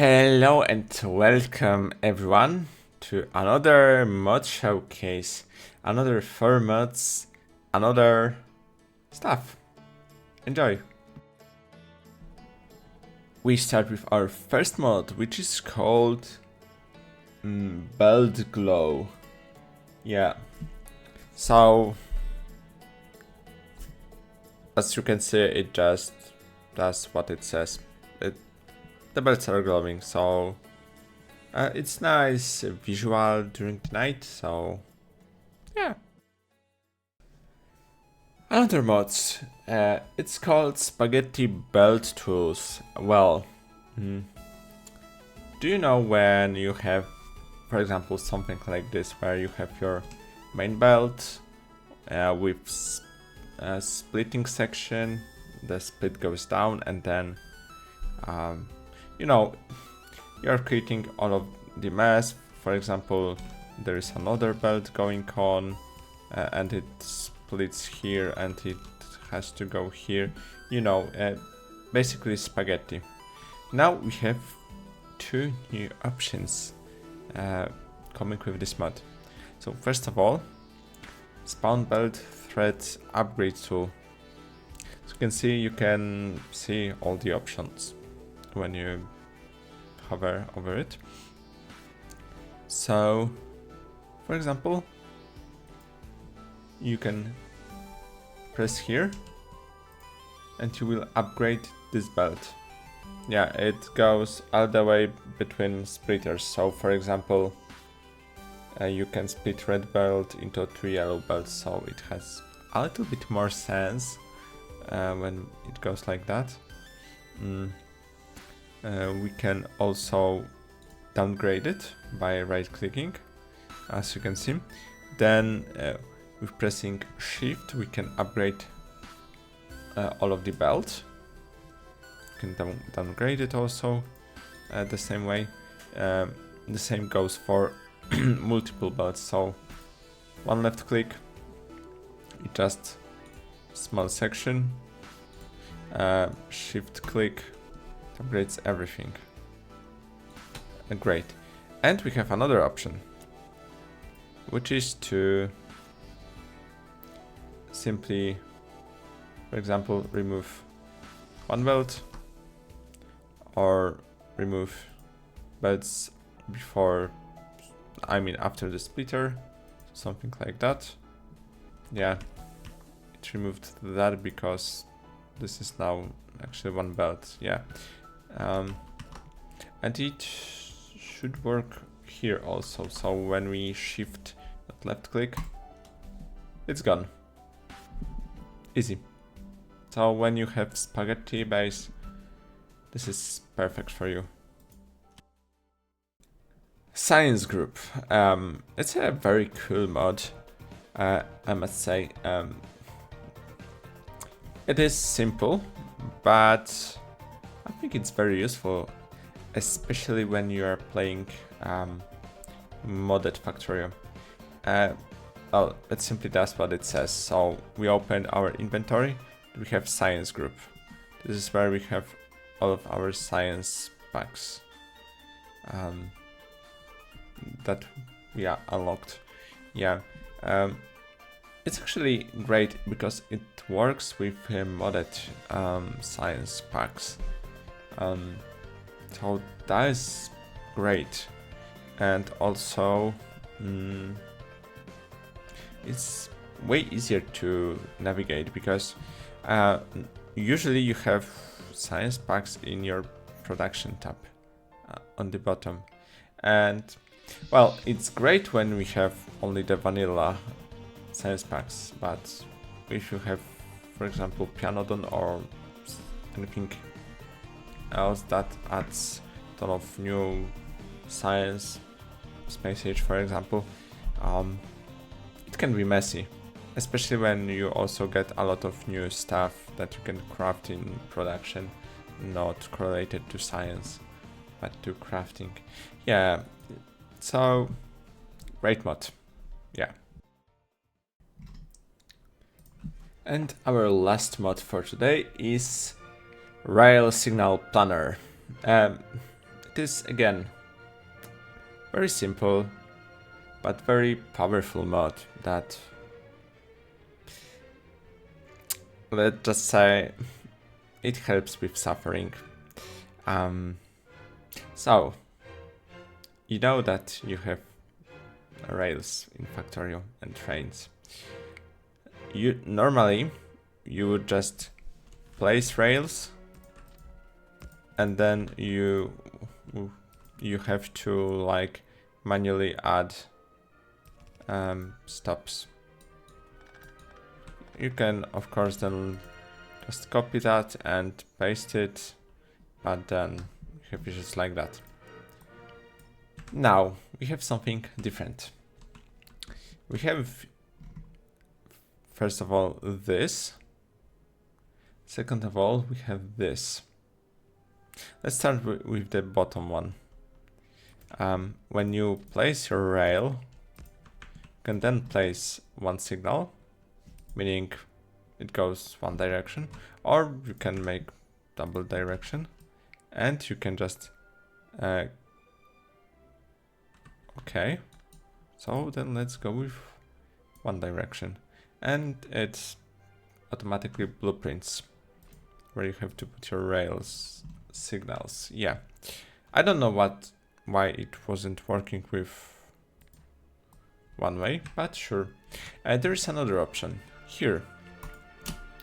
Hello and welcome everyone to another mod showcase, another 4 mods, another stuff. Enjoy! We start with our first mod, which is called Belt Glow. Yeah, so as you can see, it just does what it says. The belts are glowing, so it's nice visual during the night, so yeah. Another mod, it's called Spaghetti Belt Tools. Well, do you know when you have, for example, something like this, where you have your main belt with a splitting section, the split goes down, and then you know, you're creating all of the mess. For example, there is another belt going on and it splits here and it has to go here, you know, basically spaghetti. Now we have 2 new options coming with this mod. So first of all, spawn belt thread upgrade tool. So you can see all the options when you hover over it. So, for example, you can press here and you will upgrade this belt. Yeah, it goes all the way between splitters. So, for example, you can split red belt into 2 yellow belts, so it has a little bit more sense when it goes like that. We can also downgrade it by right clicking, as you can see. Then with pressing shift we can upgrade all of the belts. You can downgrade it also the same way. The same goes for multiple belts, so one left click, it just small section, shift click, upgrades everything. Great. And we have another option, which is to simply, for example, remove one belt or remove belts after the splitter, something like that. Yeah, it removed that because this is now actually one belt. Yeah. And it should work here also. So when we shift that left click, it's gone. Easy. So when you have spaghetti base, this is perfect for you. Science group. It's a very cool mod, I must say. It is simple, but I think it's very useful, especially when you are playing modded Factorio. Well, it simply does what it says. So we open our inventory, we have science group. This is where we have all of our science packs that we are unlocked. Yeah, it's actually great because it works with modded science packs. So that is great, and also it's way easier to navigate because usually you have science packs in your production tab on the bottom, and well, it's great when we have only the vanilla science packs, but if you have, for example, Pianodon or anything else that adds a ton of new science, Space Age for example, it can be messy, especially when you also get a lot of new stuff that you can craft in production, not correlated to science, but to crafting. Yeah, so great mod. Yeah. And our last mod for today is Rail Signal Planner. It is again very simple but very powerful mod that, let's just say, it helps with suffering. So you know that you have rails in Factorio and trains. Normally you would just place rails and then you have to like manually add stops. You can of course then just copy that and paste it, but then you have issues like that. Now we have something different. We have, first of all, this. Second of all, we have this. Let's start with the bottom one. When you place your rail, you can then place one signal, meaning it goes one direction, or you can make double direction, and you can just okay, so then let's go with one direction, and it's automatically blueprints where you have to put your rails signals. Yeah, I don't know why it wasn't working with one way, but sure. There is another option here.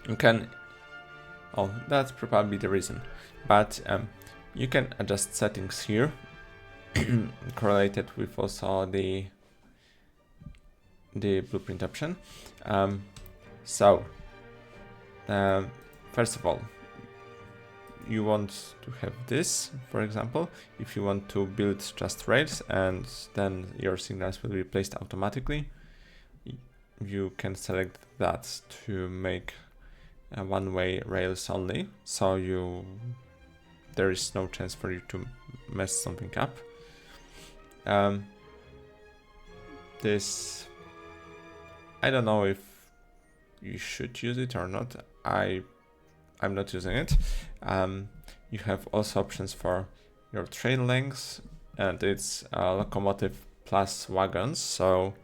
You can, oh, that's probably the reason, but you can adjust settings here correlated with also the blueprint option. First of all, you want to have this, for example, if you want to build just rails and then your signals will be placed automatically, you can select that to make one-way rails only, so there is no chance for you to mess something up. This, I don't know if you should use it or not. I'm not using it. You have also options for your train lengths, and it's locomotive plus wagons. So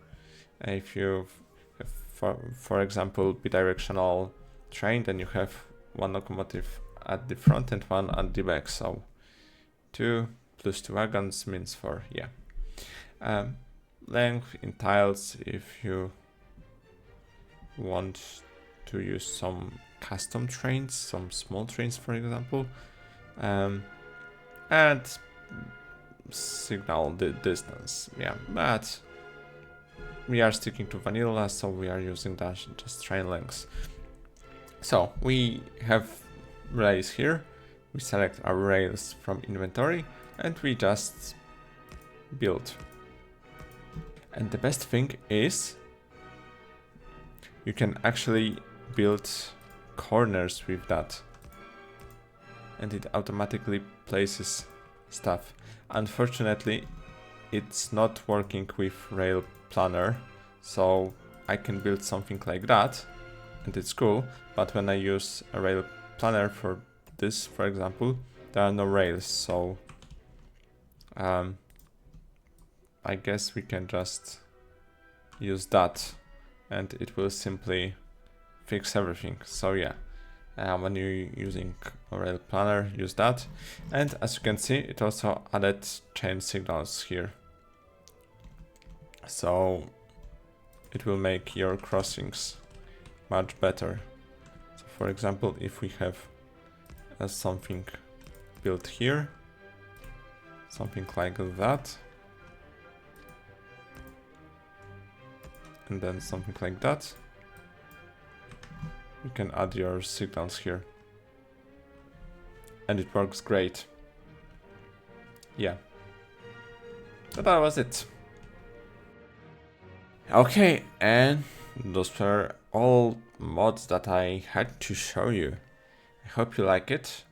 if you have, for example, bidirectional train, then you have one locomotive at the front and one at the back. So 2 plus 2 wagons means 4. Yeah. Length in tiles, if you want to use some custom trains, some small trains, for example, and signal the distance. Yeah, but we are sticking to vanilla, so we are using just train lengths. So we have rails here. We select our rails from inventory and we just build. And the best thing is you can actually build corners with that, and it automatically places stuff. Unfortunately, it's not working with rail planner, so I can build something like that and it's cool, but when I use a rail planner for this, for example, there are no rails, so I guess we can just use that and it will simply fix everything. So yeah, when you're using a rail planner, use that. And as you can see, it also added chain signals here, so it will make your crossings much better. So for example, if we have something built here, something like that, and then something like that, you can add your signals here and it works great. Yeah, so that was it. Okay, and those were all mods that I had to show you. I hope you like it.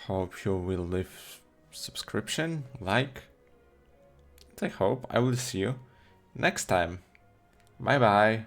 Hope you will leave subscription, like. I hope I will see you next time. Bye bye.